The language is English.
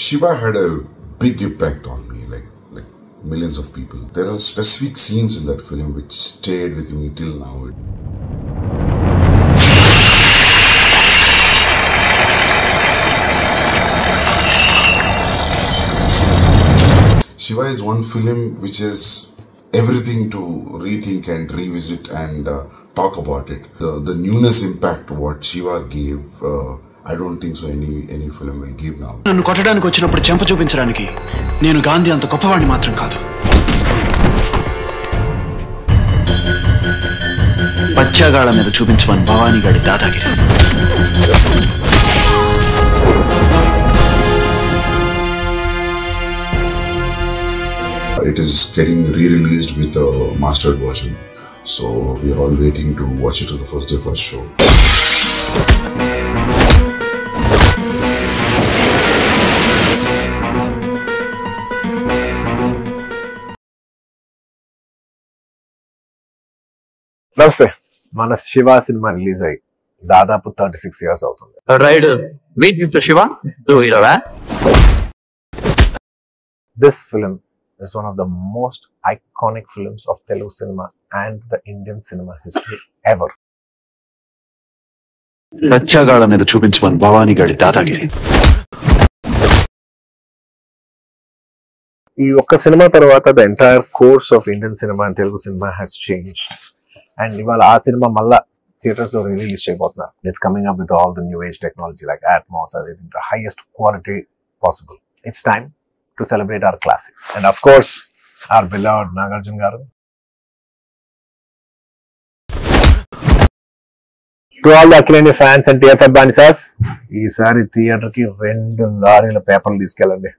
Shiva had a big impact on me, like millions of people. There are specific scenes in that film which stayed with me till now. Shiva is one film which is everything to rethink and revisit and talk about it. The newness impact what Shiva gave, I don't think so any film will give now. నన్ను కొట్టడానికి వచ్చినప్పుడు చెంప చూపించడానికి నేను గాంధీ అంత గొప్పవాడిని మాత్రం కాదు. పచ్చగాళ్ళ మీద చూపించమని భవానీ గారి dadagiri. It is getting re-released with a mastered version, so we are all waiting to watch it on the first day first show. నమస్తే. మన శివ సినిమా రిలీజ్ అయ్యి దాదాపు 36 years అవుతుంది. Right. Wait, Mr. Shiva. Do you know that? This film is one of the most iconic films of Telugu cinema and the Indian cinema history ever. పచ్చగాళ్ళ మీద చూపించమని భవానీ గారి దాదాగిరి. ఈ ఒక్క సినిమా తర్వాత the entire course of Indian cinema and Telugu cinema has changed. And ఇవాళ ఆ cinema మళ్ళా theatres లో రిలీజ్ చేయబోతున్నారు. It's coming up with all the new age technology like Atmos, the highest quality possible. It's time to celebrate our classic. And of course, our beloved Nagarjuna garu. To all the Akileni fans and TFF Banisas, ఈసారి theatre కి 2 లారీల పేపర్లు తీసుకెళ్ళండి.